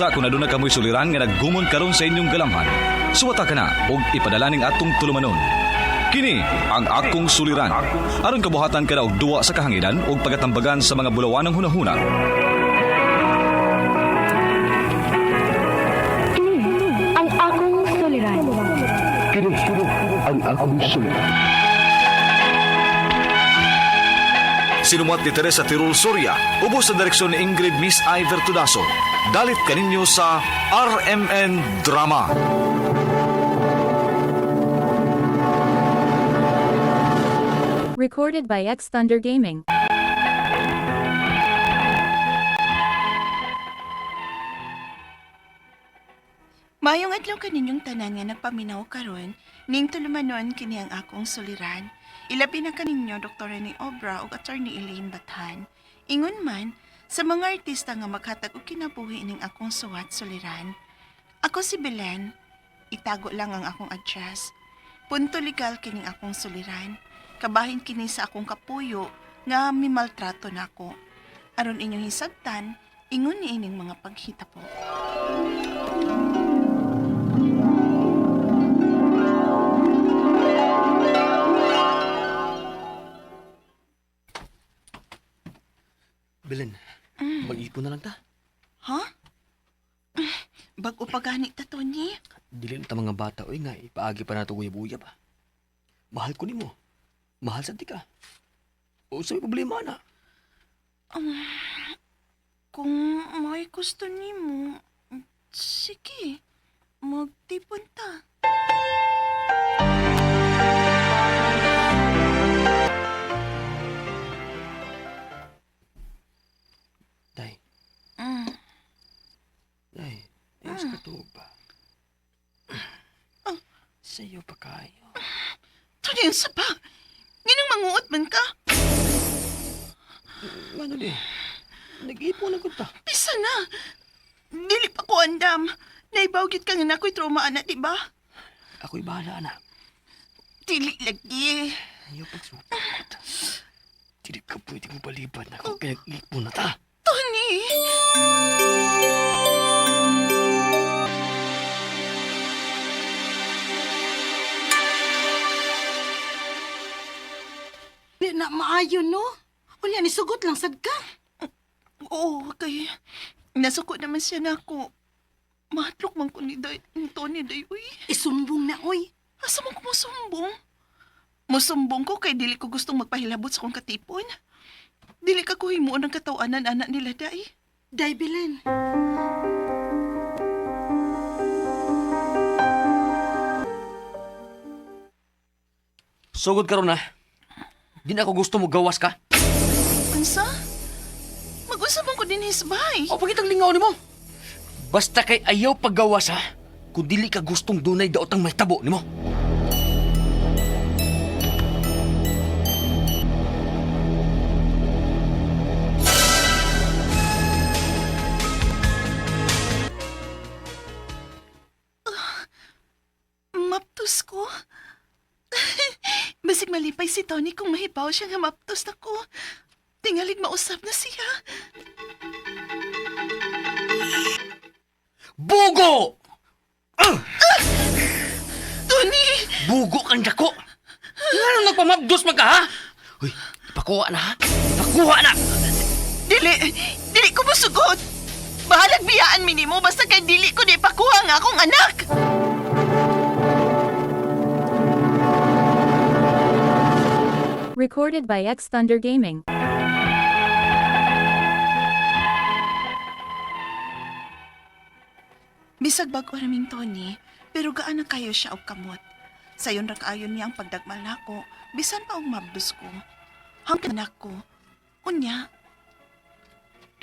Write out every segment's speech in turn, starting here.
Sa kung aduna kamoy suliran nga naggumon karon sa inyong galamhan, suwata ka na og ipadala ning atong tulumanon. Kini ang akong suliran. Aron kabuhatan ka na og duwa sa kahanginan og pagatambagan sa mga bulawanong hunahuna. Ang akong suliran. Kini ang akong suliran. Sinumat ni Teresa Tirul Soria, ubos sa direksyon ni Ingrid Miss Iver Tudaso. Dalit kaninyo sa RMN Drama. Recorded by X Thunder Gaming. Mayong adlaw kaninyong tanan nga nagpaminaw karon, ning tulumanon kini ang akong suliran. Ilabi na kaninyo Dr. Rene Obra ug Attorney Elaine Bathan. Ingon man sa mga artista nga maghatag og kinabuhi ning akong suwat suliran. Ako si Belen, itago lang ang akong address. Punto legal kining akong suliran. Kabahin kini sa akong kapuyo nga mimaltrato nako. Aron inyong hisabtan, ingon ni ining mga paghita po. Belen, mag-ipon na lang ta. Ha? Bago pa gani ta, Tony? Dili na ta mga bata, oy nga, ipaagi pa na ito kuya-buya pa. Mahal ko ni mo. Mahal sa ka. O sa problema na. Kung may gusto ni mo, sige, magtipon ta. Day, Mm. day, ayos ka to ba? Sa'yo pa kayo. Tony, yung sapa! Nginang manguot man ka? Ano di? Nag-ipon na ko ta. Pisa na! Dili pa ko andam. Naibawgit ka nga na ako'y trauma, anak, di ba? Ako'y bahala na. Dili lagi. Ayaw pagsupot. Dili ka pwede mo palibad na kung pinag-ipon na ta. Tony! Di na maayo, no? Wala ni sugot lang sad ka. Oo, kay nasuko naman siya na ako. Mahatlok man ko ni Tony, day, uy. Isumbong na, oy. Asa mo ko musumbong? Musumbong ko kay dili ko gustong magpahilabot sa kong katipon. Dili ka ko himuon ng katawanan anak nila, day. Day, Belen. Sugod ka ron na. Di na ako gusto mo gawas ka. Ansa? Mag-usabang ko din hisbay. O pagkitang lingaw ni mo. Basta kay ayaw paggawas ha. Kung dili ka gustong dunay daotang may tabo ni mo. Maptos ko? Basig malipay si Tony kung mahibaw siya nga maptos na ko. Tingalig mausap na siya. Bugo! Tony! Bugo kang dako! Ano nagpamabdos magka ha? Uy, ipakuha na ha? Ipakuha na! Dili ko musugot. Bahalag biyaan minimo basta kay dili ko di pakuha nga akong anak. Recorded by X Thunder Gaming. Bisag bago raming Tony, pero gaan na kayo siya og kamot. Sayon ra kaayon niya ang pagdagmal nako, bisan pa og mabdos ko. Hangtod nako. Unya.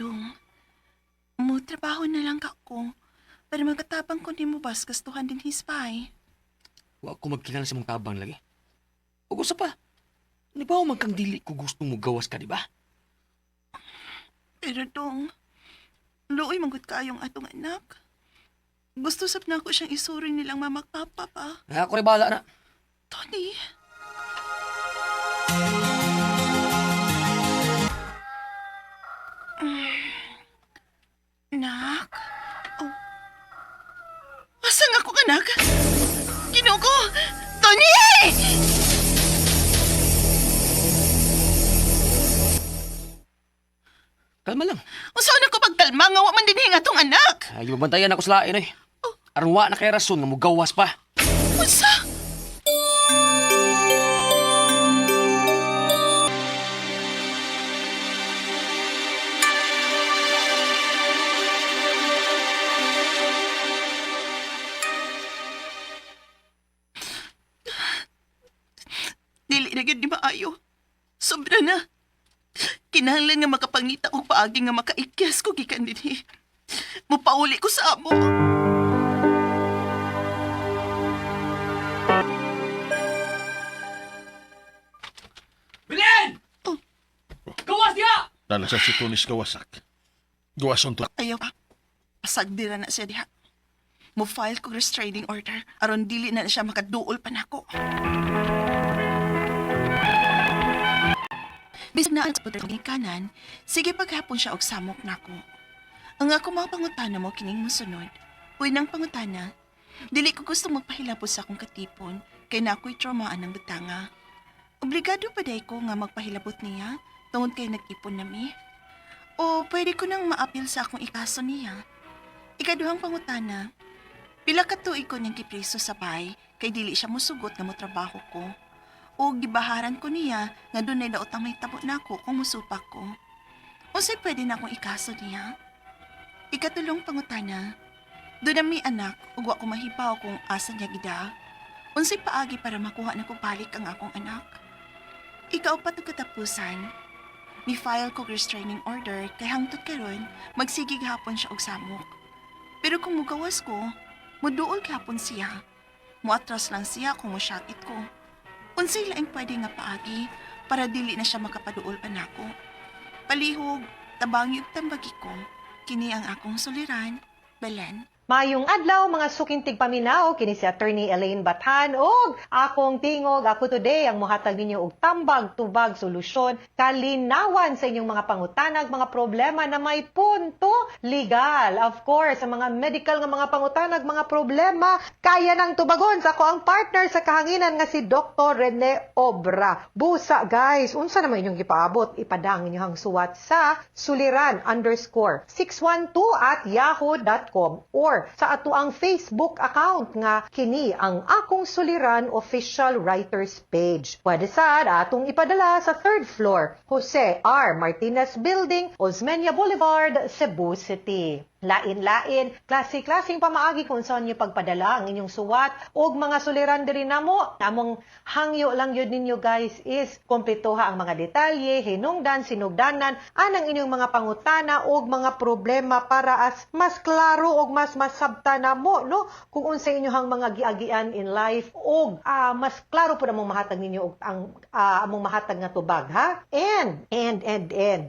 Dong. Mo trabaho na lang ka ko. Para magatabang ko nimo bas gastuhan din hispay. Wa ko magkilala sa mong tabang lagi. O gusto pa. Di ba man kang dili ko gusto mo gawas ka, di ba? Pero dong, luoy magut kaayong atong anak. Gusto sab na ako siyang isuri nilang mama at papa pa. Ako rin bahala na. Tony. Nak, anak? Ginoo ko! Tony! Kalma lang. Usaw na ko pagkalma nga wa man dinhi nga tong anak. Ay, mabantayan ako sa lain eh. Aron wa na kay rason nga mugawas pa. Unsa? Dili na gyud ni maayo. Sobra na. Kinahanglan nga makapangita og paagi nga makaikyas ko gikan dinhi. Mupauli ko sa amo. Bilin! Gawas diha! Dala sa si Tunis gawasak. Gawason to. Ayaw pa. Pasagdira na siya diha. Mo-file ko restraining order aron dili na siya makaduol pa nako. Bisag na ang sa ni kanan, sige paghapon siya og samok nako. Ang ako mga pangutana mo kining mosunod. Uy nang pangutana, dili ko gusto magpahilabot sa akong katipon kay nako'y traumaan ng butanga. Obligado pa day ko nga magpahilabot niya tungod kay nag-ipon nami. O pwede ko nang maapil sa akong ikaso niya. Ikaduhang pangutana, pila ka tuig ko niyang gipreso sa bay kay dili siya mosugot nga motrabaho ko. O gibaharan ko niya nga dunay daot ang may tabo nako kung musupak ko. Unsay pwede na akong ikaso niya? Ikatulong pangutana, doon na may anak ug wa ko mahibaw kung asa niya gida. Unsay paagi para makuha na ko balik ang akong anak? Ikaupat ang katapusan, ni-file ko restraining order kay hangtod karon magsigig hapon siya og samok. Pero kung mugawas ko, muduol gihapon siya. Muatras lang siya kung musyakit ko. Unsay laing pwede nga paagi para dili na siya makapaduol pa nako. Palihog, tabangi ug tambagi ko, kini ang akong suliran, Belen. Mayong adlaw mga sukintig paminaw kini si Attorney Elaine Bathan og akong tingog ako today ang mohatag ninyo og tambag tubag solusyon kalinawan sa inyong mga pangutanag mga problema na may punto legal. Of course, ang mga medical nga mga pangutanag mga problema kaya nang tubagon sa ako ang partner sa kahanginan nga si Dr. Rene Obra. Busa guys, unsa naman inyong gipaabot? Ipadang inyong suwat sa suliran_612@yahoo.com or sa ato ang Facebook account nga kini ang Akong Suliran Official Writers Page. Pwede sad atong ipadala sa 3rd floor, Jose R. Martinez Building, Osmeña Boulevard, Cebu City. Lain-lain, klase-klaseng pamaagi kung saan nyo pagpadala ang inyong suwat o mga suliran diri namo. Namong hangyo lang yun ninyo guys is kompletoha ang mga detalye, hinungdan, sinugdanan, anang inyong mga pangutana o mga problema para as mas klaro o mas masabta namo, no? Kung unsa inyong mga giagian in life o mas klaro po namong mahatag ninyo og ang among mahatag nga tubag, ha? And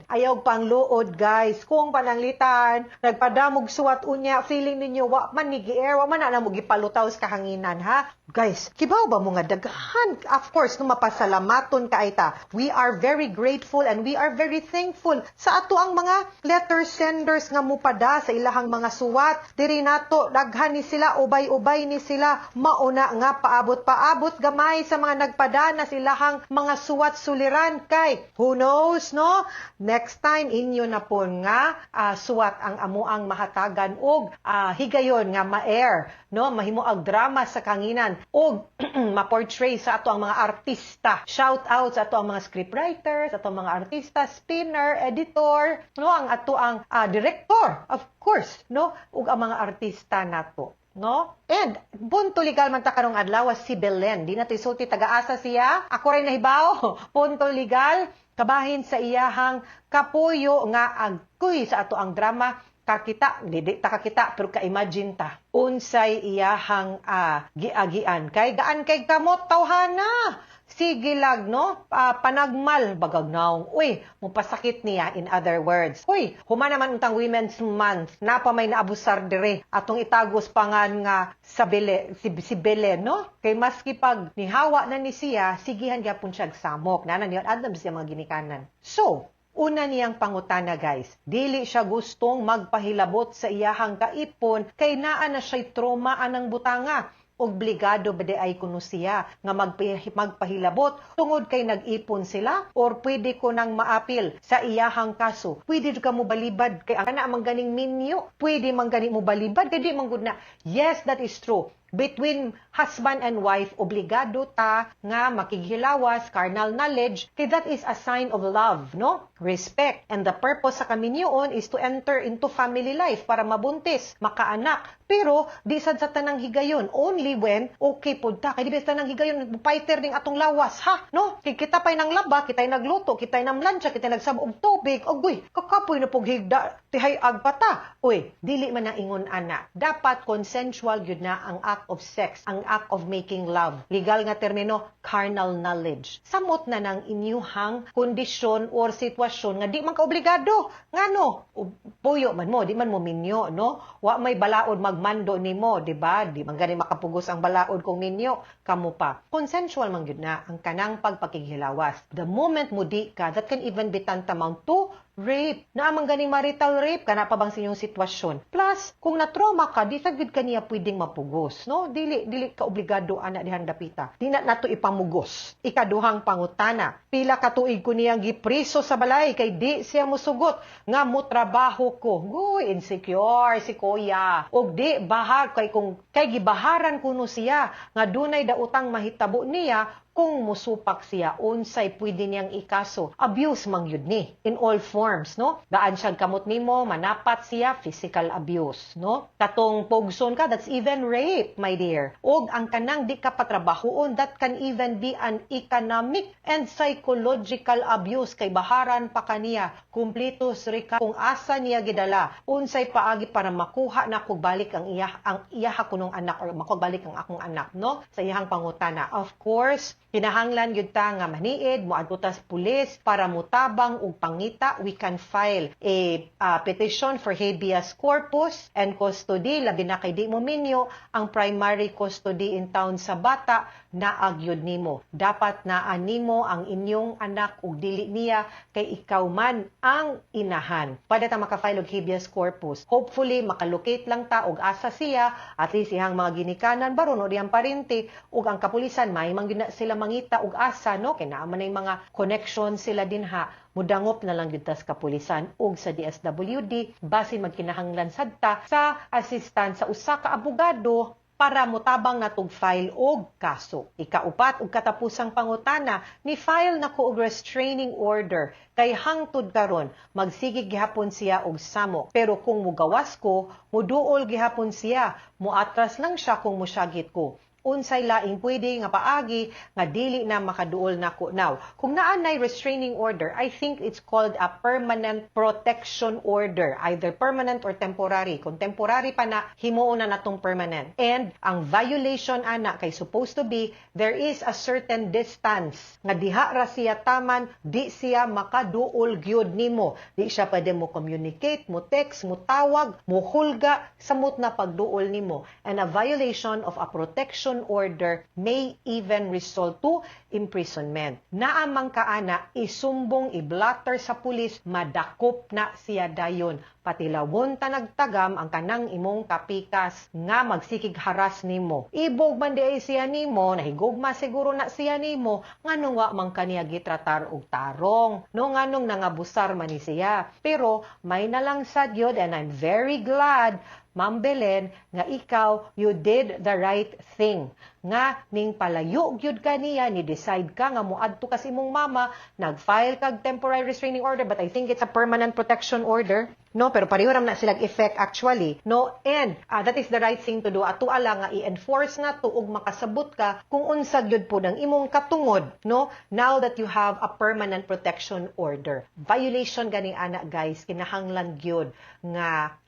ayaw pang luod guys, kung pananglitan, nagpadamog suwat unya, feeling ninyo wa man ni gi-air, wa man na mo gipalutaw sa kahanginan, ha? Guys, kibaw ba mo nga daghan? Of course, no mapasalamaton ka ita. We are very grateful and we are very thankful sa ato ang mga letter senders nga mupada sa ilahang mga suwat. Diri nato daghan ni sila, ubay-ubay ni sila, mauna nga paabot gamay sa mga nagpadana sa ilahang mga suwat suliran kay who knows, no? Next time inyo na po nga suwat ang amuang mahatagan og higayon nga ma-air, no? Mahimo ang drama sa kanginan og ma-portray sa ato ang mga artista. Shout out sa ato ang mga scriptwriters, ato ang mga artista, spinner, editor, no? Ang ato ang director, of course, no? Ug ang mga artista nato, no? And punto legal man ta karong adlaw si Belen. Di na to isulti taga-asa siya. Ako ray nahibaw. Punto legal kabahin sa iyahang kapuyo nga agkuy sa ato ang drama kakita, dili ta kakita pero ka-imagine ta unsay iyahang giagian kay gaan kay kamot tawhana. Sige lag, no? Panagmal, bagag naong. Uy, mupasakit niya, in other words. Uy, human naman untang Women's Month. Napa may naabusar dire. Atong itagos pangan nga sa si Belen, no? Kay maski pag nihawa na ni siya, sigihan gyapon siya samok. Nanan yun, adlam siya mga ginikanan. So, Una niyang pangutana guys, dili siya gustong magpahilabot sa iyahang kaipon kay naa na siya'y trauma anang butanga. Obligado ba di ay kuno siya nga magpahilabot tungod kay nag-ipon sila or pwede ko nang maapil sa iyahang kaso. Pwede ka mo balibad kay ana man ganing minyo. Pwede man gani mo balibad kay di man gud na. Yes, that is true. Between husband and wife, obligado ta nga makighilawas, carnal knowledge, kay that is a sign of love, no? Respect. And the purpose sa kaminyoon is to enter into family life para mabuntis, makaanak. Pero, di sad sa tanang higayon. Only when, okay po ta. Kay di ba sa tanang higayon, fighter ning atong lawas, ha? No? Kay kita pa'y nang laba, kita'y nagluto, kita'y namlansya, kita'y nagsabog tubig. Ogoy, kakapoy na pog higda, tihay agpata. Uy, dili man na ingon ana. Dapat consensual yun na ang act of sex, ang act of making love. Legal nga termino, carnal knowledge. Samot na ng inyuhang kondisyon or sitwasyon nga di man ka obligado. Ngano? Puyo man mo, di man mo minyo, no? Wa may balaod magmando nimo, di ba? Di man gani makapugos ang balaod kung minyo, kamo pa. Consensual man gyud na ang kanang pagpakighilawas. The moment mo di ka, that can even be tantamount to rape. Naamang ganing marital rape, kana pa bang sa inyong sitwasyon. Plus, kung na-trauma ka, di sagid kaniya pwedeng mapugos, no? Dili ka obligado ana dihan dapita. Di na nato ipamugos. Ikaduhang pangutana, pila ka tuig ko niyang gipriso sa balay kay di siya mosugot nga mo trabaho ko. Goy, insecure si kuya. Og di bahag kay gibaharan kuno siya nga dunay dautang mahitabo niya kung musupak siya, unsay pwede niyang ikaso. Abuse man yun ni, in all forms, no? Daan siyang kamot nimo, manapat siya, physical abuse, no? Katong pogson ka, that's even rape, my dear. Og ang kanang di ka patrabahoon, that can even be an economic and psychological abuse, kay baharan pa kaniya, kumplitos rika, kung asa niya gidala, unsay paagi para makuha na kung balik ang iya kunong anak, or makugbalik ang akong anak, no? Sa iyang pangutana. Of course, kinahanglan gyud ta nga maniid moadto ta sa pulis para mutabang og pangita. We can file a petition for habeas corpus and custody, labi na kay di mo minyo ang primary custody in town sa bata na agyod nimo. Dapat naa nimo ang inyong anak ug dili niya kay ikaw man ang inahan. Pwede ta maka-file og habeas corpus. Hopefully makalocate lang ta og asa siya, at least ihang mga ginikanan baron o diyang parente ug ang kapulisan may mangyud na sila mangita og asa, no? Kay naa man ay mga connection sila dinha. Mudangop na lang gyud ta sa kapulisan ug sa DSWD basin magkinahanglan sadta sa assistance sa usa ka abogado para mutabang natog file og kaso. Ikaupat ug katapusang pangutana, ni file na ko og restraining order kay hangtod karon magsigig gihapon siya og samok. Pero kung mugawas ko, muduol gihapon siya, muatras lang siya kung musyagit ko. Unsay laing pwede nga paagi nga dili na makaduol nako now. Kung naanay restraining order, I think it's called a permanent protection order, either permanent or temporary. Kung temporary pa na, himuon na natong permanent. And ang violation ana kay supposed to be there is a certain distance nga diha ra siya taman, di siya makaduol gyud nimo. Di siya pwede mo communicate, mo text, mo tawag, mo hulga samot na pagduol nimo. And a violation of a protection order may even result to imprisonment. Naamang kaana, isumbong, iblatter sa pulis, madakop na siya dayon. Patilawon ta nagtagam ang kanang imong kapikas nga magsikig haras nimo. Ibog man di ay siya nimo, nahigugma siguro na siya nimo, nganong wa man kaniya gitratar og tarong. No nganong nangabusar man ni siya. Pero may nalang sad yun, and I'm very glad Ma'am Belen, nga ikaw, you did the right thing. Nga, ning palayo gyud ka niya, ni-decide ka nga muadto ka sa imong mama, nag-file kag temporary restraining order, but I think it's a permanent protection order. No, pero pareho ram na silang effect actually. No, and that is the right thing to do. Ato ala nga i-enforce na to ug makasabot ka kung unsa gyud po ng imong katungod, no? Now that you have a permanent protection order. Violation gani ana guys, kinahanglan gyud nga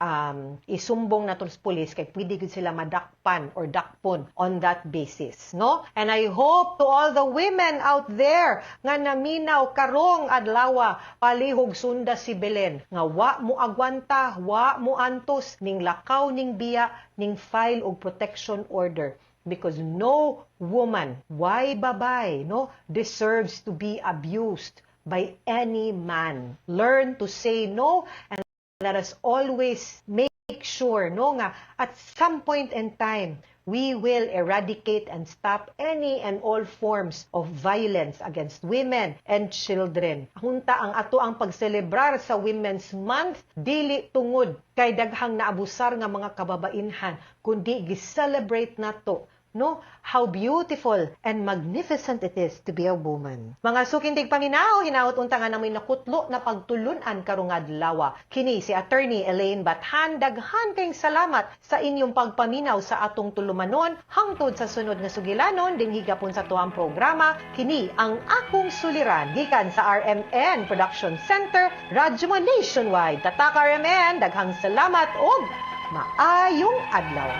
isumbong naton sa pulis kay pwede gyud sila madakpan or dakpon on that basis, no? And I hope to all the women out there nga naminaw karong adlaw palihog sunda si Belen nga wa mo agwanta, wa mo antos ning lakaw ning biya ning file og protection order, because no woman, why babay, no, deserves to be abused by any man. Learn to say no, and let us always make sure no nga at some point in time we will eradicate and stop any and all forms of violence against women and children. Hunta ang ato ang pagselebrar sa Women's Month dili tungod kay daghang naabusar nga mga kababainhan kundi gi-celebrate nato no how beautiful and magnificent it is to be a woman. Mga sukindig paminaw, hinaot unta nga namoy nakutlo na pagtulunan karong adlaw. Kini si Attorney Elaine Bathan, daghan kayong salamat sa inyong pagpaminaw sa atong tulumanon hangtod sa sunod nga sugilanon din higapon sa tuang programa. Kini ang akong suliran gikan sa RMN Production Center, Radyo Mo Nationwide. Tatak RMN, daghang salamat og maayong adlaw.